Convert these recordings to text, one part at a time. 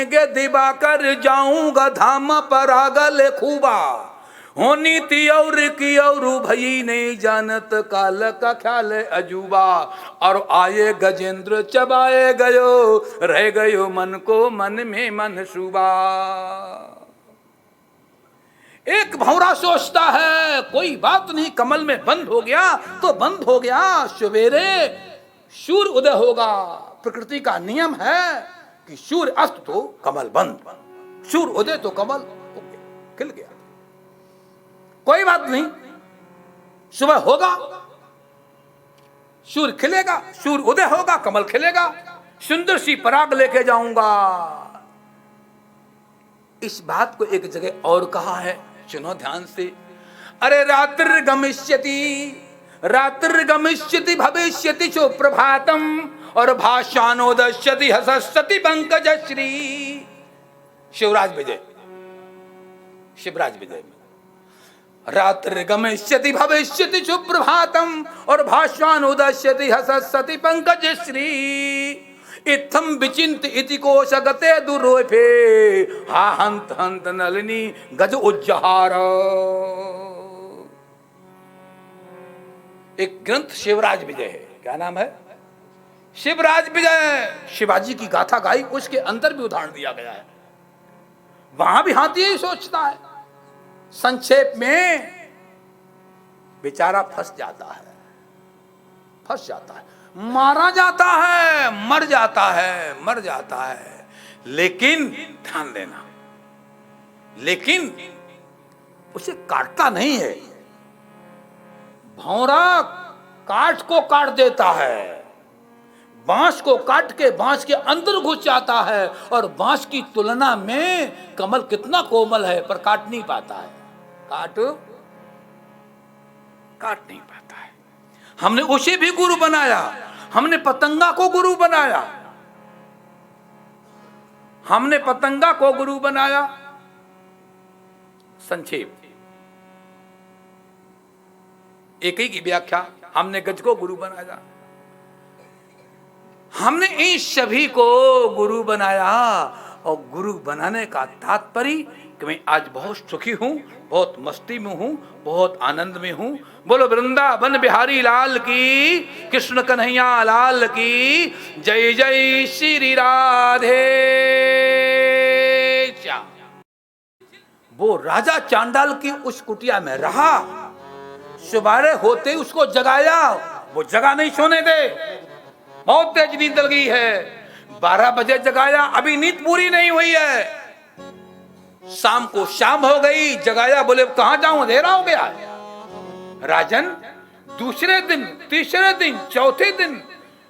कहेंगे दिवाकर जाऊंगा धाम पर आगल खूबा, होनी ती और की और भई नहीं जानत काल का ख्याल अजूबा, और आए गजेंद्र चबाए गयो रह गयो मन को मन में मनसूबा। एक भंवरा सोचता है कोई बात नहीं, कमल में बंद हो गया तो बंद हो गया, सवेरे सूर्य उदय होगा। प्रकृति का नियम है कि सूर्य अस्त तो कमल बंद, सूर्य उदय तो कमल खिल गया। कोई बात नहीं, सुबह होगा सूर्य खिलेगा, सूर्य उदय होगा कमल खिलेगा, सुंदर सी पराग लेके जाऊंगा। इस बात को एक जगह और कहा है, सुनो ध्यान से। अरे रात्रि गमिष्यति भविष्यति चो प्रभातम, और भाषानोदश्यति हसस्यति पंकज श्री। शिवराज विजय में रात्रि गमिष्यति भविष्यति सुप्रभातम, और भाषानुदश्यति हसस्यति पंकज श्री। इत्थम विचिंत इति कोशगते दुरोफे, हा हंत हंत नलिनी गज उज्जहार। एक ग्रंथ शिवराज विजय है, क्या नाम है? शिवराज विजय। शिवाजी की गाथा गाई, उसके अंदर भी उदाहरण दिया गया है। वहां भी हाथी यही सोचता है। संक्षेप में बेचारा फंस जाता है, मारा जाता है, मर जाता है। लेकिन ध्यान देना, लेकिन उसे काटता नहीं है। भौरा काठ को काट देता है, बांस को काट के बांस के अंदर घुस जाता है, और बांस की तुलना में कमल कितना कोमल है, पर काट नहीं पाता है। काट नहीं पाता है। हमने उसे भी गुरु बनाया, हमने पतंगा को गुरु बनाया। संक्षेप एक ही की व्याख्या, हमने गज को गुरु बनाया, हमने इन सभी को गुरु बनाया। और गुरु बनाने का तात्पर्य कि मैं आज बहुत सुखी हूं, बहुत मस्ती में हूं, बहुत आनंद में हूं। बोलो वृंदावन बिहारी लाल की, कृष्ण कन्हैया लाल की जय जय श्री राधे श्याम। वो राजा चांडाल की उस कुटिया में रहा, सुबह होते उसको जगाया, वो जगा नहीं, सोने दे, बहुत तेज नींद लगी है। 12 बजे जगाया, अभी नींद पूरी नहीं हुई है। शाम को शाम हो गई, जगाया, बोले कहां जाऊं, अंधेरा हो गया। राजन, दूसरे दिन, तीसरे दिन, चौथे दिन,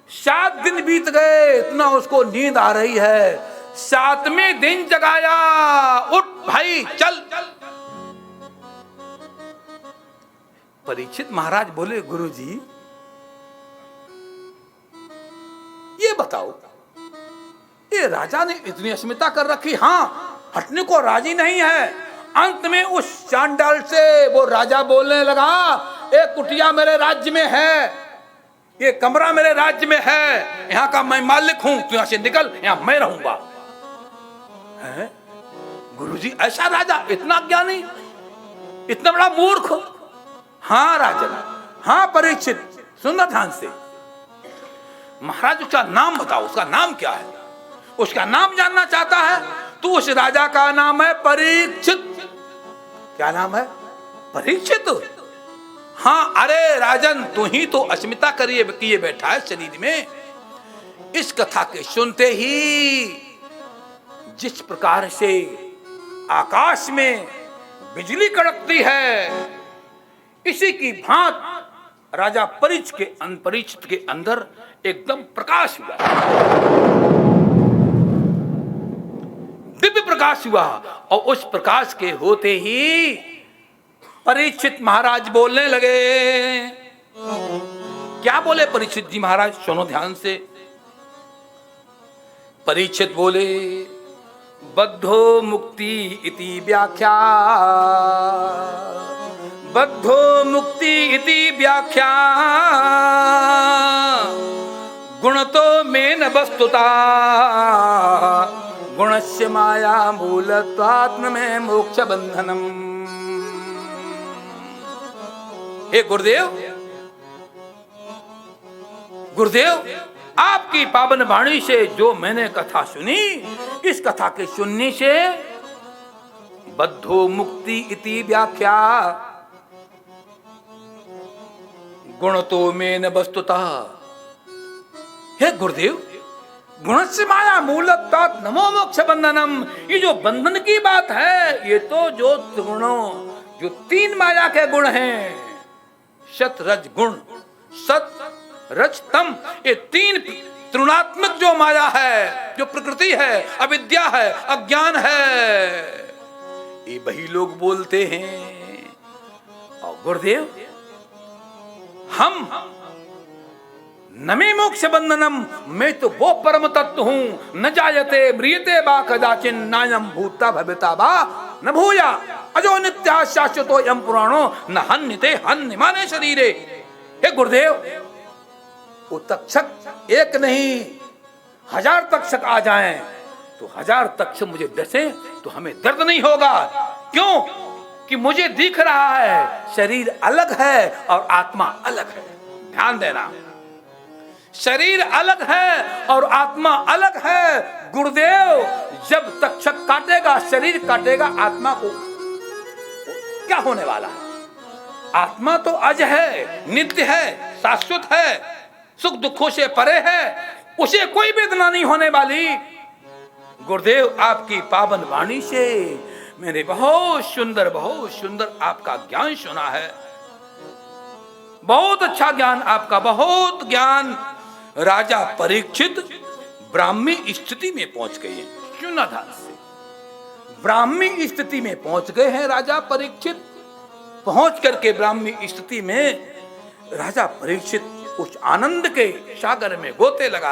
7 दिन बीत गए, इतना उसको नींद आ रही है। 7वें दिन जगाया, उठ भाई चल। परीक्षित महाराज बोले, गुरुजी ये बताओ, ये राजा ने इतनी अस्मिता कर रखी, हाँ हटने को राजी नहीं है। अंत में उस चांडाल से वो राजा बोलने लगा, एक कुटिया मेरे राज्य में है, ये कमरा मेरे राज्य में है, यहाँ का मैं मालिक हूं, तू यहाँ से निकल, यहाँ मैं रहूंगा। गुरुजी ऐसा राजा, इतना ज्ञानी, इतना बड़ा मूर्ख? हाँ राजन, हाँ परीक्षित, सुनना ध्यान से। महाराज उसका नाम बताओ, उसका नाम क्या है? उसका नाम जानना चाहता है तो उस राजा का नाम है परीक्षित। क्या नाम है? परीक्षित। हाँ, अरे राजन, तू ही तो अस्मिता किए बैठा है शरीर में। इस कथा के सुनते ही जिस प्रकार से आकाश में बिजली कड़कती है, इसी की भांत राजा परीक्षित के अंदर एकदम प्रकाश हुआ, दिव्य प्रकाश हुआ। और उस प्रकाश के होते ही परीक्षित महाराज बोलने लगे। क्या बोले परीक्षित जी महाराज? सुनो ध्यान से। परीक्षित बोले, बद्धो मुक्ति इति व्याख्या, बद्धो मुक्ति इति व्याख्या, गुण तो में न वस्तुता, गुणस्य माया मूलत्वात्म में मोक्ष बंधनम। हे गुरुदेव, गुरुदेव आपकी पावन वाणी से जो मैंने कथा सुनी, इस कथा के सुनने से बद्धो मुक्ति इति व्याख्या गुणतो में न वस्तुतः। हे गुरुदेव, गुणस्य माया मूलत्वात् नमो मोक्ष बंधनम, ये जो बंधन की बात है, ये तो जो त्रिगुणों, जो तीन माया के गुण हैं, सत रज गुण, सत रज तम, ये तीन त्रिगुणात्मक जो माया है, जो प्रकृति है, अविद्या है, अज्ञान है, ये वही लोग बोलते हैं। और गुरुदेव, हम नमे मोक्ष बंधनम, मैं तो वो परम तत्व हूं, न जायते म्रियते बा कदाचिन, नायम भूता भविता बा न भूया, अजो नित्या शाश्वतो यम पुराणो, न हन्यते हन्यमाने शरीरे। हे गुरुदेव, वो तक्षक एक नहीं 1000 तक्षक आ जाएं, तो 1000 तक्षक मुझे डसे तो हमें दर्द नहीं होगा। क्यों? कि मुझे दिख रहा है शरीर अलग है और आत्मा अलग है। ध्यान देना, शरीर अलग है और आत्मा अलग है। गुरुदेव, जब तक्षक काटेगा, शरीर काटेगा, आत्मा को क्या होने वाला है? आत्मा तो अज है, नित्य है, शाश्वत है, सुख दुखों से परे है, उसे कोई वेदना नहीं होने वाली। गुरुदेव, आपकी पावन वाणी से मैंने बहुत सुंदर आपका ज्ञान सुना है। बहुत अच्छा ज्ञान आपका, बहुत ज्ञान। राजा परीक्षित ब्राह्मी स्थिति में पहुंच गए हैं। सुना ध्यान से, ब्राह्मी स्थिति में पहुंच गए हैं राजा परीक्षित। पहुंच करके ब्राह्मी स्थिति में राजा परीक्षित उस आनंद के सागर में गोते लगा